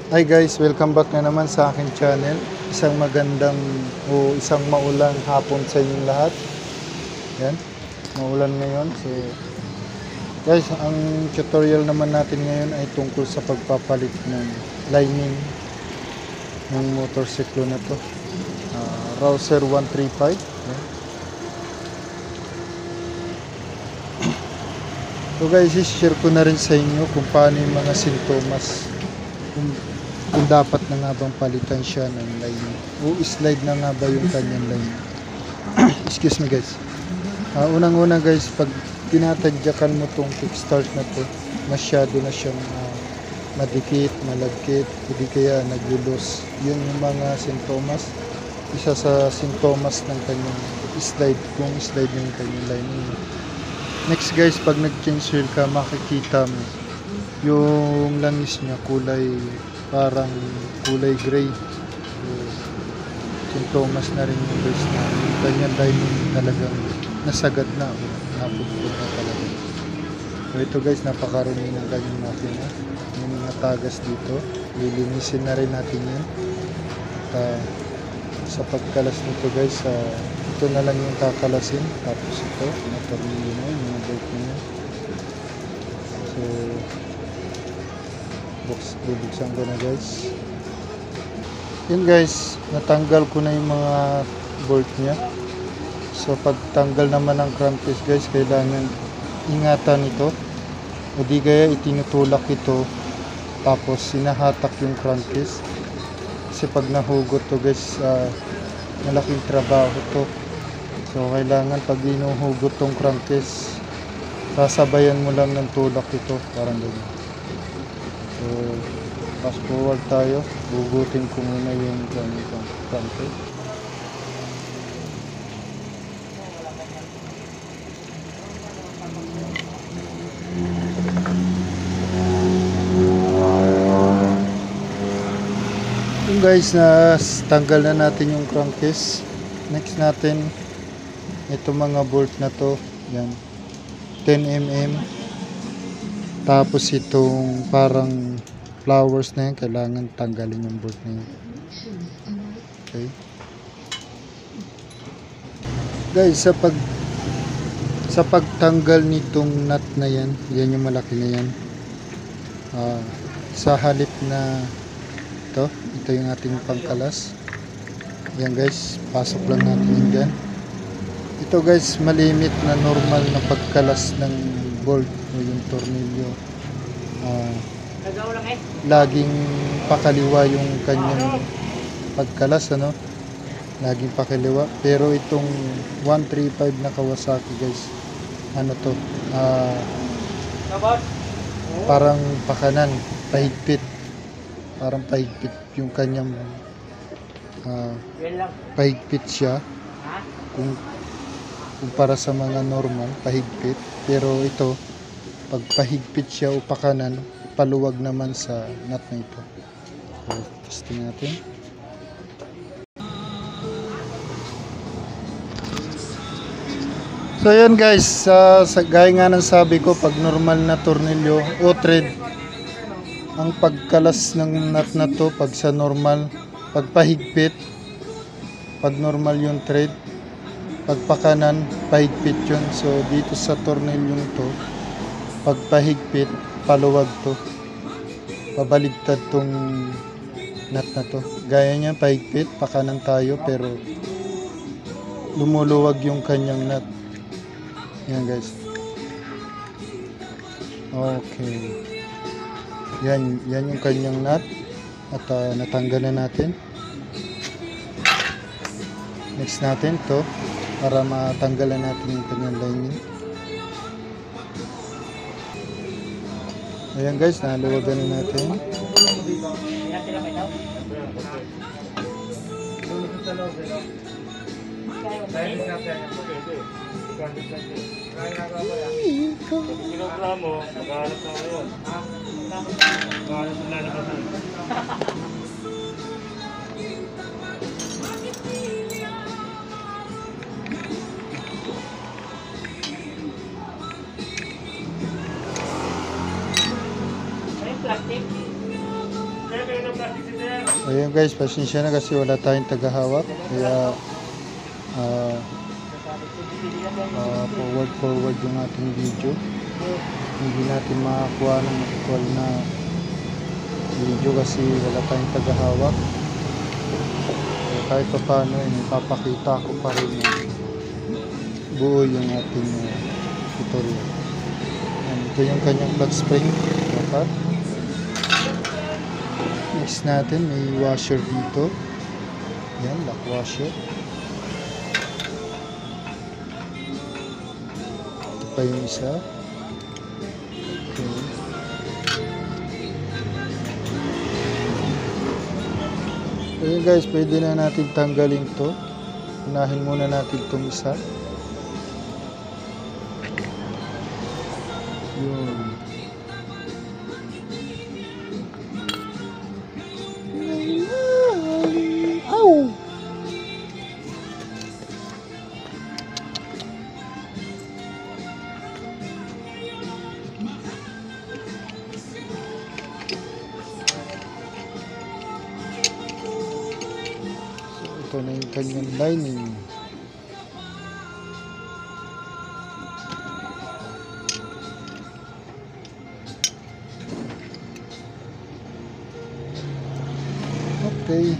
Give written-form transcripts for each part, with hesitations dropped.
Hi guys, welcome back na naman sa aking channel. Isang magandang o isang maulang hapon sa inyong lahat. Yan, maulan ngayon. So guys, ang tutorial naman natin ngayon ay tungkol sa pagpapalit ng lining ng motorsiklo na to. Rouser 135. Yan. So guys, i-share ko na rin sa inyo kung paano yung mga sintomas kung dapat na nga bang palitan siya ng lining o slide na nga ba yung kanyang lining. Excuse me guys. Unang-una guys, pag tinatadyakan mo tong kickstart na to, masyado na siyang madikit, malagkit, hindi kaya naglulos. Yun yung mga sintomas. Isa sa sintomas ng kanyang slide, kung slide yung kanyang lining. Next guys, pag nag-change wheel ka, makikita mo yung langis niya parang kulay gray. So, sintomas na rin yung guys na yung kanyang lining talagang nasagad na o napupulot na talaga. So ito guys, napakarumi ng kanyang makina. May mga tagas dito, lilinisin na rin natin yan. At sa pagkalas nito guys, ito na lang yung kakalasin. Tapos ito, natornilyo na yung mga bolt niya. So bubuksan ko na guys. Yun guys, natanggal ko na yung mga bolt niya. So pagtanggal naman ng crankcase guys, kailangan ingatan ito o di kaya itinutulak ito tapos sinahatak yung crankcase. Kasi pag nahugot to guys, malaking trabaho to. So kailangan pag inuhugot tong crankcase, sasabayan mo lang ng tulak ito, parang ganyan. So fast forward tayo, bubutin ko muna yung crankcase. Yung guys, tanggal na natin yung crankcase. Next natin ito mga bolt na to, yan 10mm. Tapos itong parang flowers na yan, kailangan tanggalin yung bolt na yan. Okay guys, sa pagtanggal nitong nut na yan, yan yung malaki na yan, sa halip na ito yung ating pangkalas. Yan guys, pasok lang natin yun dyan. Ito guys, malimit na normal na pagkalas ng bolt o yung tornilyo. Laging pakaliwa yung kanyang pagkalas, laging pakaliwa. Pero itong 135 na Kawasaki guys, parang pakanan, pahigpit. Parang pahigpit yung kanyang pahigpit siya kung para sa mga normal, pahigpit. Pero ito, pag pahigpit siya o pakanan, paluwag naman sa nut na ito. So, testing natin. So yan guys, gaya nga ng sabi ko, pag normal na tornilyo o thread, ang pagkalas ng nut na to, pag sa normal, pag pahigpit, pag normal yung thread, pag pakanan, pahigpit yun. So dito sa tornilyong to, pag pahigpit, paluwag to, pabaligtad tong nut na to. Gaya niya, pahigpit, pakanan tayo, pero lumuluwag yung kanyang nut. Yan guys. Okay. Yan yung kanyang nut. At natanggal na natin. Next natin to, para matanggalan natin yung kanyang lining. Ayan guys, naluwagan na natin. Kilogramo, maghanap na ngayon. Maghanap na naman. Plastic. Ayun guys, pasensya na kasi wala tayong tagahawak. Kaya forward yung ating video. Hindi natin makakuha ng actual na video kasi wala tayong tagahawak. Kaya kahit pa paano, ipapakita ko pa rin buo yung ating tutorial. Ito yung kanyang plug spring. Dapat. Next natin, may washer dito. Yan, lock washer. Ito pa yung isa. Okay. Ayun guys, pwede na natin tanggalin to. Unahin muna natin itong isa. Yun. Ow! So, ito na yung kanyang lining. Okay.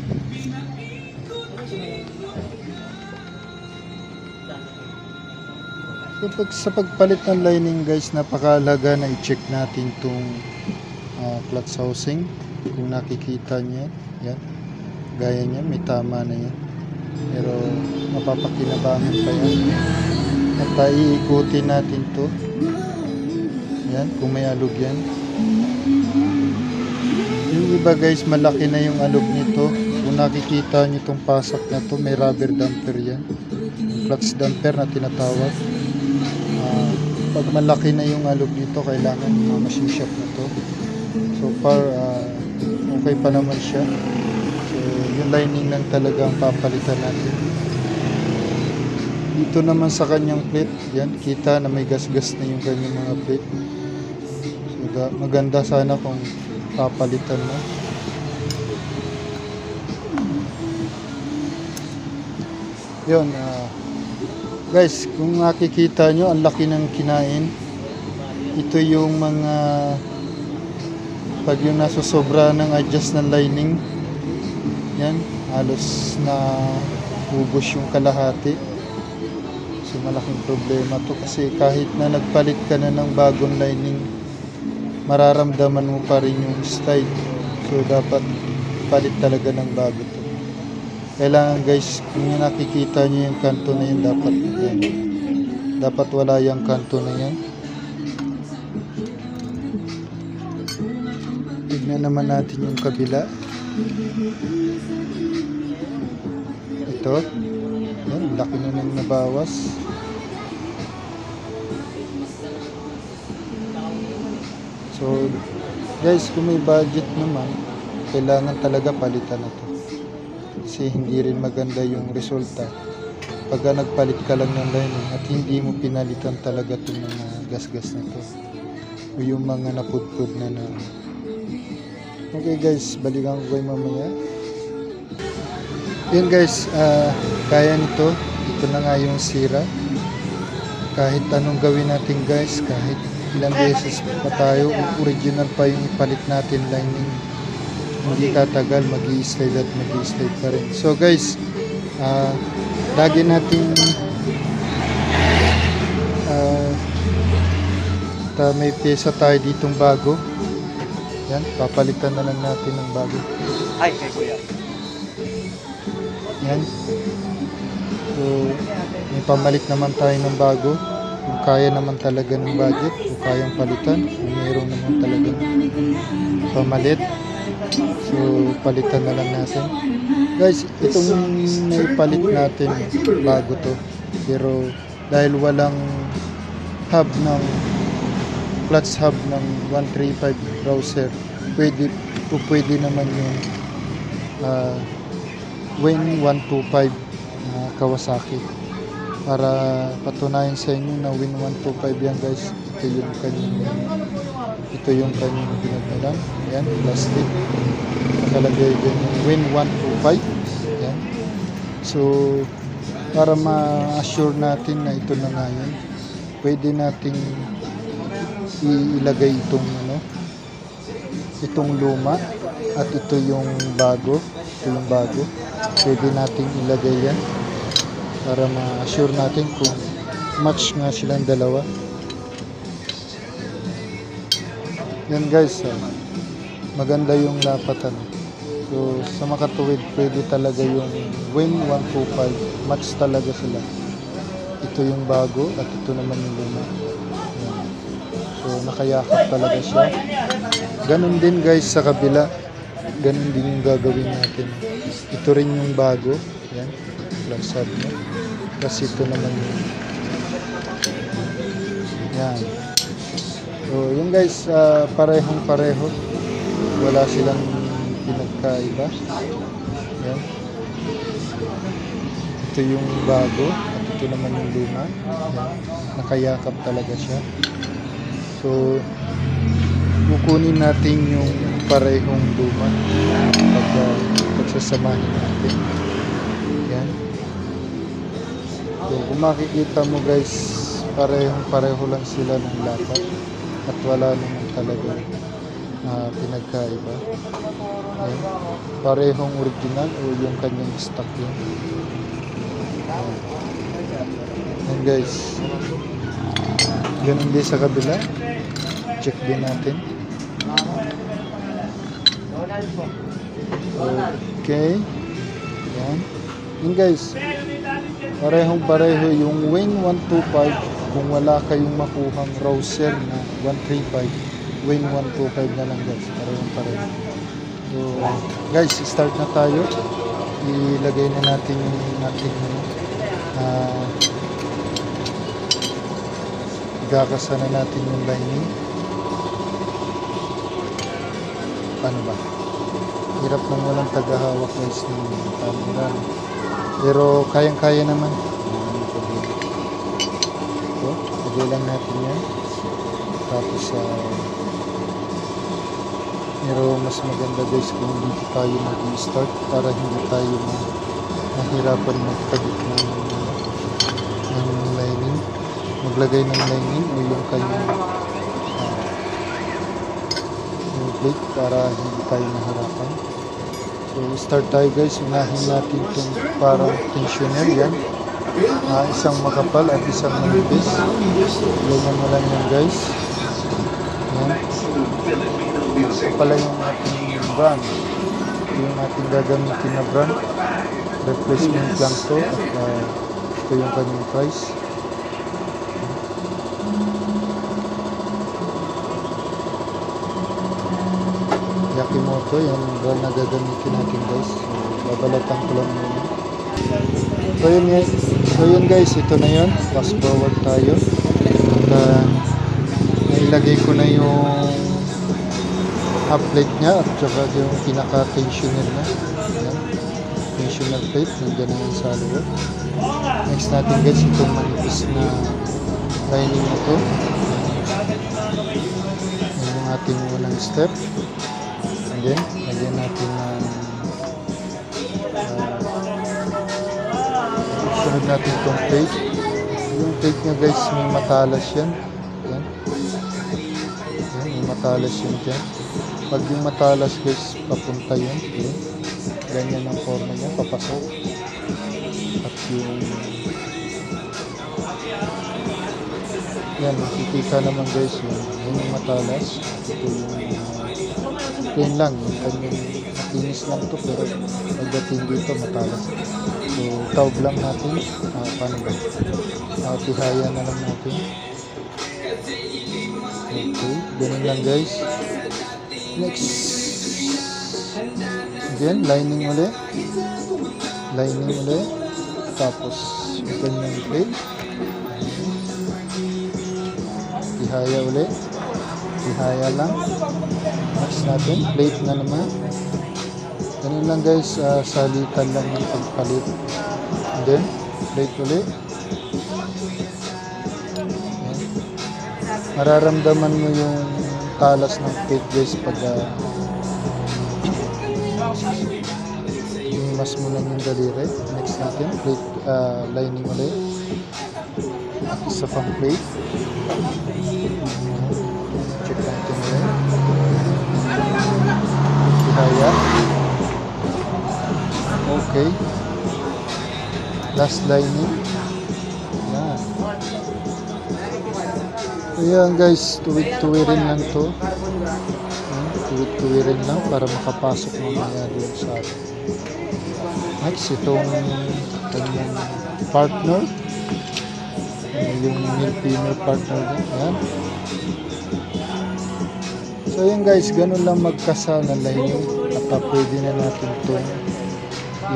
Sa pagpalit ng lining guys, napakahalaga na i-check natin itong clutch housing. Kung nakikita niya, yan. Gaya niya, may tama na yan. Pero mapapakinabangan pa yan. At iikutin natin to. Yan, kung may alog yan. Yung iba guys, malaki na yung alog nito. Kung nakikita nyo itong pasak na to, may rubber damper yan. Yung clutch damper na tinatawag. Pag malaki na yung alog nito, kailangan machine shop na to. So far, okay pa naman siya. So, yung lining lang talaga ang papalitan natin. Dito naman sa kanyang plate, yan, kita na may gas-gas na yung kanyang mga plate. So, maganda sana kung papalitan mo. Yun, guys, kung nakikita nyo, ang laki ng kinain. Ito yung mga pag yung nasusobra ng adjust ng lining, yan, halos na ubos yung kalahati. So malaking problema to kasi kahit na nagpalit ka na ng bagong lining, mararamdaman mo pa rin yung slide. So dapat palit talaga ng bago to. Kailangan guys, kung nakikita nyo yung kanto na yun, dapat yan. Dapat wala yung kanto na yan. Tignan naman natin yung kabila. Ito. Yan, laki na nang nabawas. So, guys, kung may budget naman, kailangan talaga palitan na to. Kasi hindi rin maganda yung resulta pagka nagpalit ka lang ng lining at hindi mo pinalitan talaga itong mga gas-gas na to o yung mga napudpud na. Okay guys, balikan ko kayo mamaya. Yun guys, kaya nito. Ito na nga yung sira. Kahit anong gawin natin guys, kahit ilang beses pa tayo, original pa yung ipalit natin lining, hindi tatagal, mag-i-slide at mag-i-slide pa rin. So guys, lagi natin may pyesa tayo ditong bago. Yan, papalitan na lang natin ng bago. Ay, kay kuya. Yan. So, may pamalit naman tayo ng bago. Kung kaya naman talaga ng budget, kung kayang palitan, kung mayroon naman talaga pamalit. So, palitan na lang natin. Guys, itong naipalit natin, bago to. Pero, dahil walang hub ng clutch hub ng 135 browser, pwede naman yung Win 125 Kawasaki. Para patunayan sa inyo na Win 125 yan guys. Ito yung kanyang pinagmulan. Yan, plastic. nakalagay din yung Win 125. Yan. So, para ma-assure natin na ito na nga yun, pwede nating ilagay itong luma at ito yung bago. Pwede nating ilagay yan para ma-assure natin kung match nga silang dalawa. Yan guys, maganda yung lapatan. So sa makatuwid, pwede talaga yung Win 125, match talaga sila. Ito yung bago at ito naman yung luma. Yan. So nakayakap talaga siya. Ganun din guys sa kabila, ganun din yung gagawin natin. Ito rin yung bago. Yan, lansad mo. Kasi ito naman yung yan. So yung guys, parehong pareho, wala silang pinagkaiba. Yan. Ito yung bago at ito naman yung luma. Yan. Nakayakap talaga siya. So kukunin natin yung parehong luma pagsasamahin natin. Yan. So kung makikita mo guys, pareho lang sila ng lapat at wala naman talaga pinagkaiba. Yan. Parehong original o yung kanyang stock yun. Yan guys, ganun din sa kabila. Check din natin. Okay. Yan. Yan guys, parehong pareho yung Win 125. Kung wala kayong makuhang Rouser na 135, Win 125 na lang guys. Parehong pareho. So guys, start na tayo. Ilagay na natin yung ating igakasa na natin yung lining. Paano ba? Hirap nang walang tagahawak guys ng camera. Pero kayang-kaya naman. So, lagay lang natin yan. Tapos pero mas maganda guys kung dito tayo mag-start para hindi tayo mahirapan magtagit ng lining. Maglagay ng lining o yung kanyang plate para hindi tayo mahirapan. So start tayo guys. Unahin natin itong parang tensioner yan. Isang makapal at isang manipis. Ganyan mo lang yan guys. Yan. Ito pala yung ating brand. Ito yung ating gagamitin na brand. Replacement lang to. At ito yung kanyang price. Yakimoto, yung brand na gagamitin natin guys. So, babalatan ko lang muna. So yun guys, ito na yun. Fast forward tayo. At nailagay ko na yung half plate nya at saka yung pinaka-tensioner na. Ayan. Tensioner plate, nandiyan na yung sa loob. Next natin guys, itong manipis na lining na to. Yan yung ating unang step. Again, lagyan natin ng sunod natin itong plate. Yung plate nya guys, may matalas yan. Yan. Yan, may matalas yan dyan. Pag yung matalas guys, papunta yun. Yan. Ganyan ang forma niya, papasok. At yung yan, makikita naman guys yung matalas. Ito yung plain lang, yung kanyang makinis lang to, pero pagdating dito matalas. So tawag lang natin, paano ba? Tihaya na lang natin. Okay, ganun lang guys. Next, again, lining ulit. Tapos yung kanyang plate. Tihaya ulit. Tihaya lang. Next natin, plate na naman. Ganun lang guys, salitan lang yung pagpalit. And then, plate ulit. Ayan. Mararamdaman mo yung talas ng plate guys pag Imas mo lang yung daliri. Next natin, plate lining ulit. Isa pang plate. Check natin ulit. Kihaya. Okay. Last lining. Yan. Ayan guys, tuwid-tuwirin lang to. Tuwid-tuwirin lang para makapasok mamaya doon sa atin. Next, itong kanyang partner. Yung male-female partner din. Ayan. So ayan guys, ganun lang magkasal na lining. At pwede na natin itong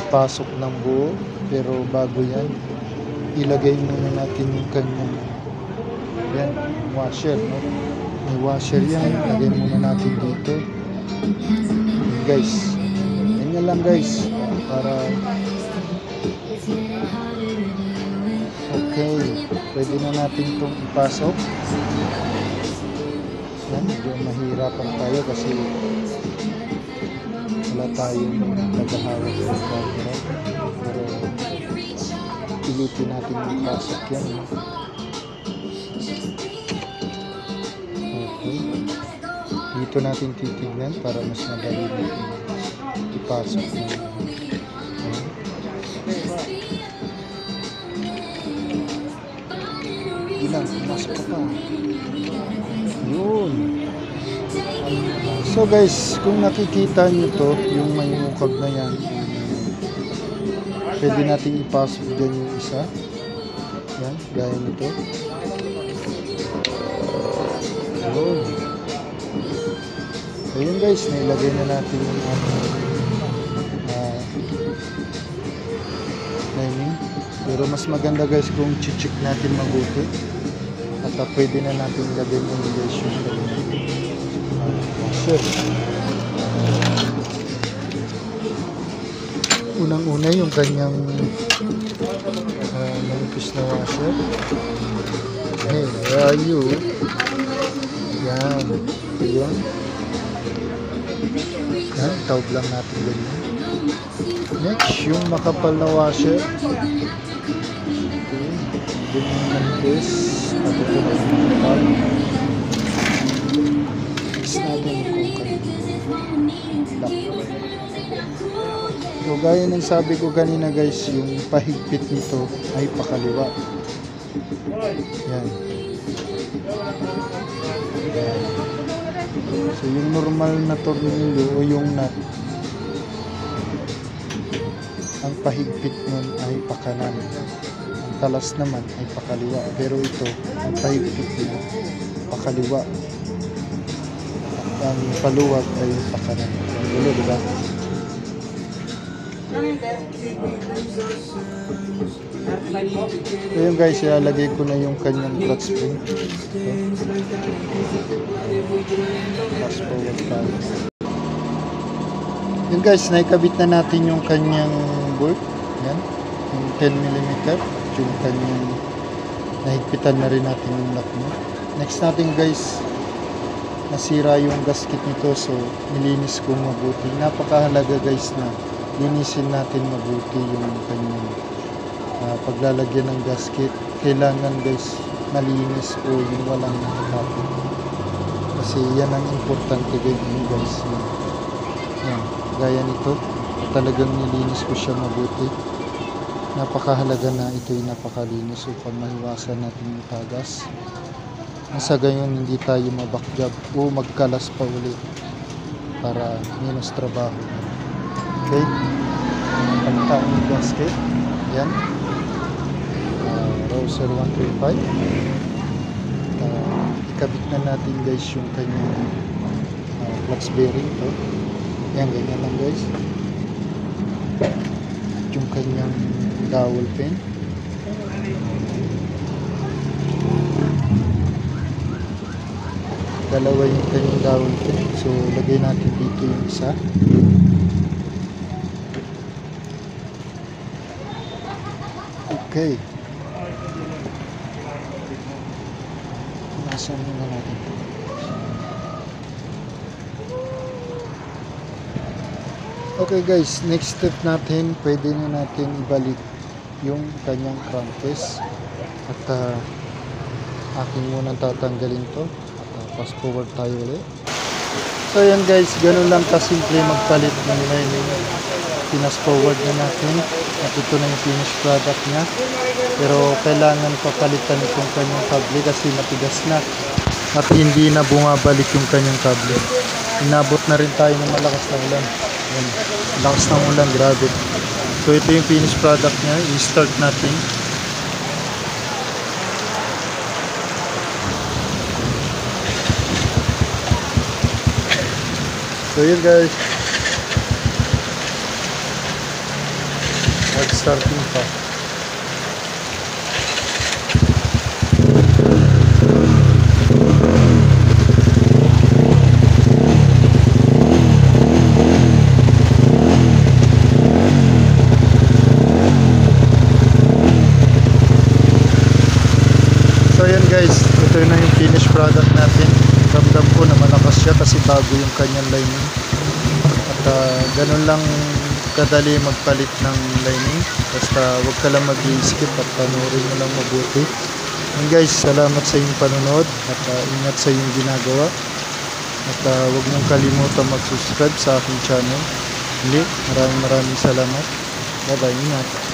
ipasok ng buo. Pero bago yan, ilagay muna natin yung kanyang yan, washer, no? May washer yan, lagay muna natin dito. Yan guys, ganyan lang guys, para okay, pwede na natin itong ipasok. Yan, medyo mahirapan tayo kasi wala tayong tagahawak ng camera, pero pilitin natin ipasok yan, no? Dito natin titignan para mas madali natin ipasok. Ilang, masok ka pa. Yun. So guys, kung nakikita nyo to, yung may mukag na yan, pwede natin ipasok dyan yung isa. Yan, gaya nito. Yun. Ayun guys, nailagay na natin yung lining. Pero mas maganda guys kung check natin mabuti. At pwede na natin ilagay yung guys yung washer. Unang-una yung kanyang manipis na washer. Hey, where are you? Yan. Yun. Yan, tawag lang natin ganyan. Next, yung makapal na washer. Okay. Ganyan ng this. At ito na yung makapal. Next natin kung kanina. So, gaya ng sabi ko kanina guys, yung pahigpit nito ay pakaliwa. Yan. Yan. So, yung normal na tornilyo o yung nut, ang pahigpit nun ay pakanan. Ang talas naman ay pakaliwa. Pero ito, ang pahigpit niya, pakaliwa. At ang paluwag ay pakanan. Ang gulo, diba? So yun guys, ilalagay ko na yung kanyang clutch spring. Fast forward tayo. Yun guys, naikabit na natin yung kanyang bolt. Yan, yung 10mm. Yung kanyang nahigpitan na rin natin yung lock niya. Next natin guys, nasira yung gasket nito, so nilinis ko mabuti. Napakahalaga guys na linisin natin mabuti yung kanyang paglalagyan ng gasket. Kailangan guys malinis o yung walang nakakapit, kasi yan ang importante guys. Yan, gaya nito, talagang nilinis ko siya mabuti. Napakahalaga na ito'y napakalinis upang maiwasan natin yung tagas. Sa gayon hindi tayo mabakjab o magkalas pa ulit para minus trabaho. Okay, palitan yung gasket. Yan, Rouser 135. Ikabit na natin guys yung kanyang clutch bearing to. Yan, ganyan lang guys. Yung kanyang dowel pin. Dalawa yung kanyang dowel pin, so lagay natin dito yung isa. Okay, nasa muna natin ito. Okay guys, next step natin, pwede na natin ibalik yung kanyang crankcase. At aking munang tatanggalin to. At fast forward tayo ulit. So yan guys, ganun lang kasimple magpalit ng lining. Pinas forward na natin. At ito na yung finished product niya. Pero kailangan papalitan itong kanyang kable kasi matigas na. At hindi na bumabalik yung kanyang kable. Inabot na rin tayo ng malakas na ulan. Yan. Lakas ng ulan, grabe. So ito yung finished product niya. I-start natin. So yun guys. Starting pa. So yan guys, ito na yung finished product natin. Ramdam ko na malakas siya kasi bago yung kanyang lining. At ganun lang kadali magpalit ng lining. Basta wag ka lang mag-i-skip at panoorin mo lang mabuti. And guys, salamat sa inyong panonood at ingat sa inyong ginagawa. At wag niyong kalimutan mag-subscribe sa aking channel. Maraming salamat. Bye bye, ingat.